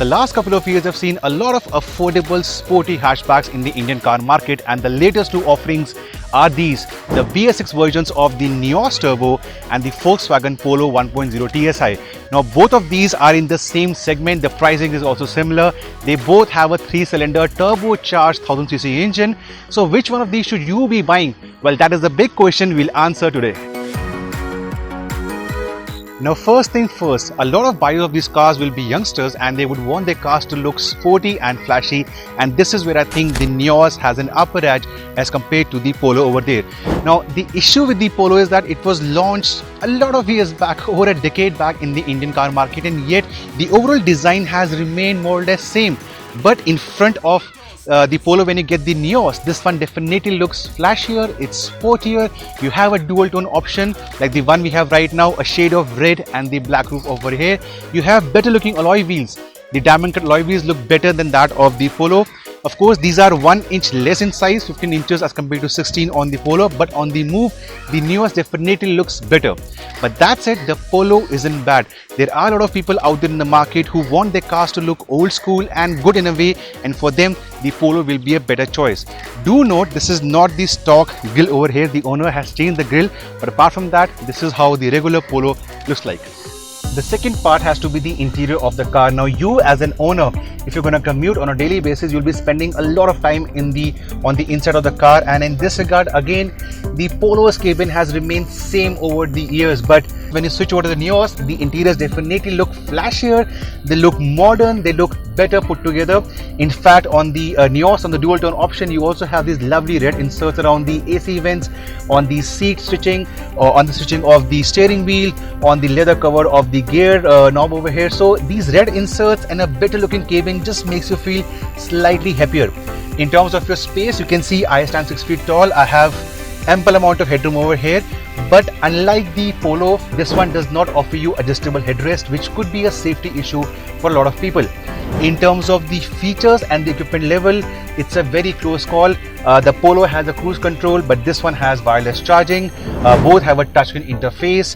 the last couple of years have seen a lot of affordable sporty hatchbacks in the Indian car market, and the latest two offerings are these, the BS6 versions of the NIOS Turbo and the Volkswagen Polo 1.0 TSI. Now both of these are in the same segment, the pricing is also similar. They both have a 3-cylinder turbocharged 1000cc engine. So which one of these should you be buying? Well, that is the big question we'll answer today. Now first thing first, a lot of buyers of these cars will be youngsters and they would want their cars to look sporty and flashy, and this is where I think the NIOS has an upper edge as compared to the Polo over there. Now the issue with the Polo is that it was launched a lot of years back, over a decade back in the Indian car market, and yet the overall design has remained more or less same. But in front of the Polo, when you get the NIOS, this one definitely looks flashier, it's sportier. You have a dual tone option like the one we have right now, a shade of red and the black roof over here. You have better looking alloy wheels. The diamond cut alloy wheels look better than that of the Polo. Of course, these are 1 inch less in size, 15 inches as compared to 16 on the Polo, but on the move, the NIOS definitely looks better. But that said, the Polo isn't bad. There are a lot of people out there in the market who want their cars to look old school and good in a way, and for them, the Polo will be a better choice. Do note, this is not the stock grille over here. The owner has changed the grille, but apart from that, this is how the regular Polo looks like. The second part has to be the interior of the car. Now you as an owner, if you're going to commute on a daily basis, you'll be spending a lot of time on the inside of the car, and in this regard again, the Polo's cabin has remained same over the years, but when you switch over to the NIOS, the interiors definitely look flashier, they look modern, they look better put together. In fact, on the NIOS, on the dual tone option, you also have these lovely red inserts around the AC vents, on the seat stitching, or on the stitching of the steering wheel, on the leather cover of the gear knob over here. So these red inserts and a better looking cabin just makes you feel slightly happier. In terms of your space, you can see I stand 6 feet tall. I have ample amount of headroom over here, but unlike the Polo, this one does not offer you adjustable headrest, which could be a safety issue for a lot of people. In terms of the features and the equipment level, it's a very close call. The Polo has a cruise control, but this one has wireless charging. Both have a touchscreen interface.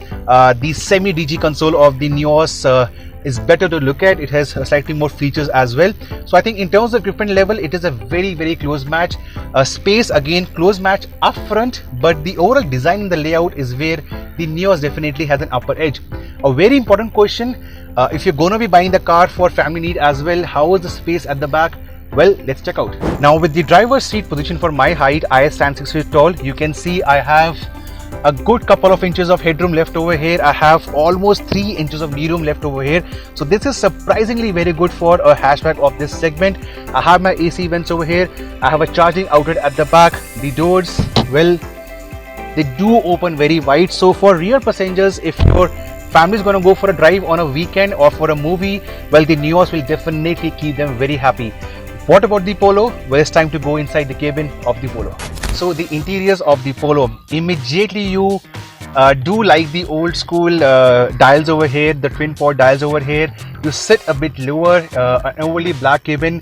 The semi-DG console of the NIOS is better to look at. It has slightly more features as well. So I think in terms of equipment level, it is a very close match. Space, again, close match up front, but the overall design and the layout is where the NIOS definitely has an upper edge. A very important question, if you're going to be buying the car for family need as well, how is the space at the back? Well, let's check out. Now with the driver's seat position for my height, I stand 6 feet tall. You can see I have a good couple of inches of headroom left over here. I have almost 3 inches of knee room left over here. So this is surprisingly very good for a hatchback of this segment. I have my AC vents over here. I have a charging outlet at the back. The doors, well, they do open very wide. So for rear passengers, if your family is going to go for a drive on a weekend or for a movie, well, the NIOS will definitely keep them very happy. What about the Polo? Well, it's time to go inside the cabin of the Polo. So the interiors of the Polo, immediately you do like the old school dials over here, the twin pod dials over here. You sit a bit lower, an overly black cabin.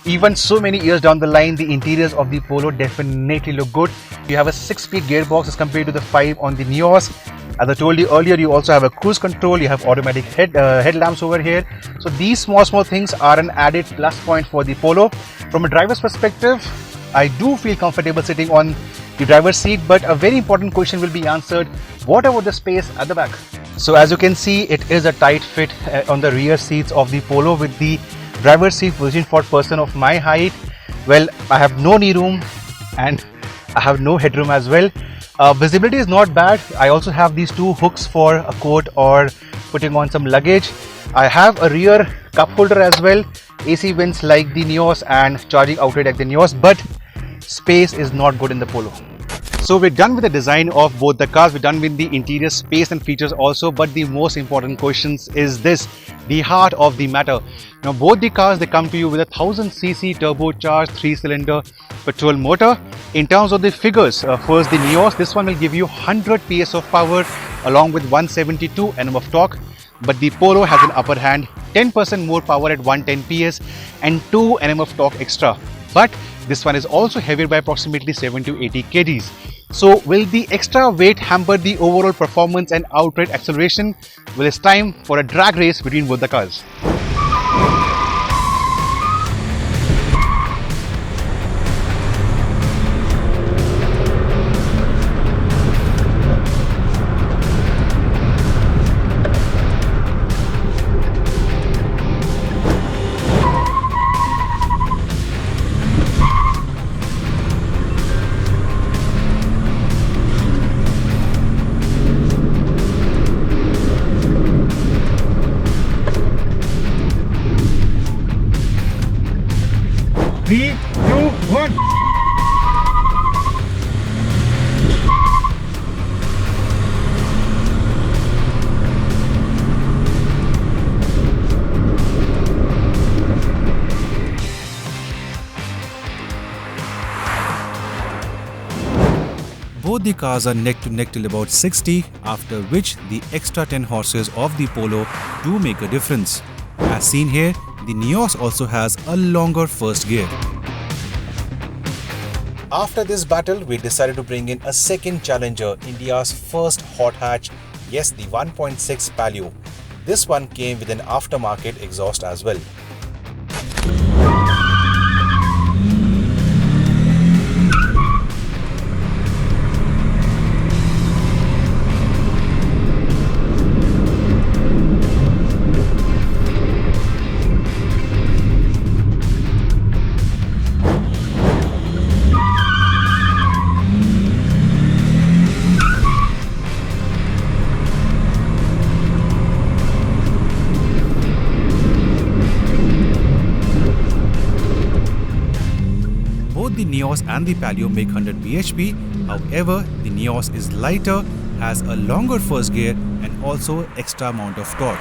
Even so many years down the line, the interiors of the Polo definitely look good. You have a 6-speed gearbox as compared to the 5 on the NIOS. As I told you earlier, you also have a cruise control, you have automatic headlamps over here. So these small things are an added plus point for the Polo. From a driver's perspective, I do feel comfortable sitting on the driver's seat, but a very important question will be answered. What about the space at the back? So as you can see, it is a tight fit on the rear seats of the Polo with the driver's seat positioned for a person of my height. Well, I have no knee room and I have no headroom as well. Visibility is not bad. I also have these 2 hooks for a coat or putting on some luggage. I have a rear cup holder as well, AC vents like the NIOS and charging outlet like the NIOS, but space is not good in the Polo. So we're done with the design of both the cars, we're done with the interior space and features also, but the most important questions is this, the heart of the matter. Now both the cars, they come to you with a 1000cc turbocharged 3-cylinder petrol motor. In terms of the figures, first the NIOS, this one will give you 100 PS of power along with 172 Nm of torque, but the Polo has an upper hand, 10% more power at 110 PS and 2 Nm of torque extra. But this one is also heavier by approximately 7 to 80 kgs. So will the extra weight hamper the overall performance and outright acceleration? Well, it's time for a drag race between both the cars. 3, 2, 1. Both the cars are neck to neck till about 60, after which the extra 10 horses of the Polo do make a difference. As seen here, the NIOS also has a longer first gear. After this battle, we decided to bring in a second challenger, India's first hot hatch, yes, the 1.6 Polo. This one came with an aftermarket exhaust as well. Both the NIOS and the Polo make 100 bhp, however, the NIOS is lighter, has a longer first gear and also extra amount of torque.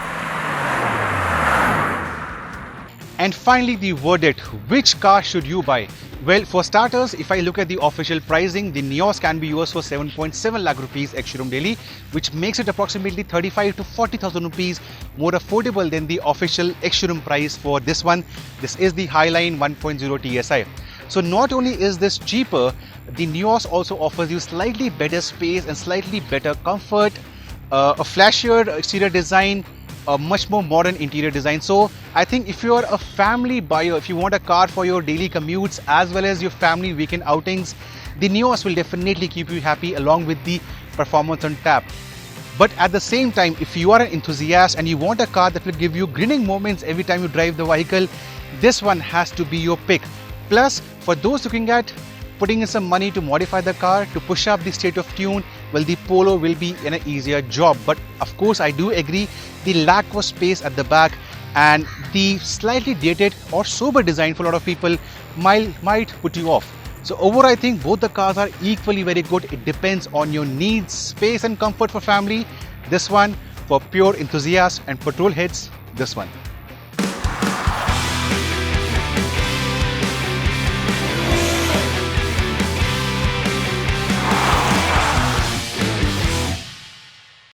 And finally, the verdict. Which car should you buy? Well, for starters, if I look at the official pricing, the NIOS can be yours for 7.7 lakh rupees ex-showroom daily, which makes it approximately 35 to 40,000 rupees more affordable than the official ex-showroom price for this one. This is the Highline 1.0 TSI. So not only is this cheaper, the NIOS also offers you slightly better space and slightly better comfort, a flashier exterior design, a much more modern interior design. So I think if you're a family buyer, if you want a car for your daily commutes as well as your family weekend outings, the NIOS will definitely keep you happy along with the performance on tap. But at the same time, if you are an enthusiast and you want a car that will give you grinning moments every time you drive the vehicle, this one has to be your pick. Plus, for those looking at putting in some money to modify the car, to push up the state of tune, well, the Polo will be an easier job. But of course, I do agree, the lack of space at the back and the slightly dated or sober design for a lot of people might put you off. So overall, I think both the cars are equally very good. It depends on your needs, space and comfort for family. This one for pure enthusiasts, and petrol heads, this one.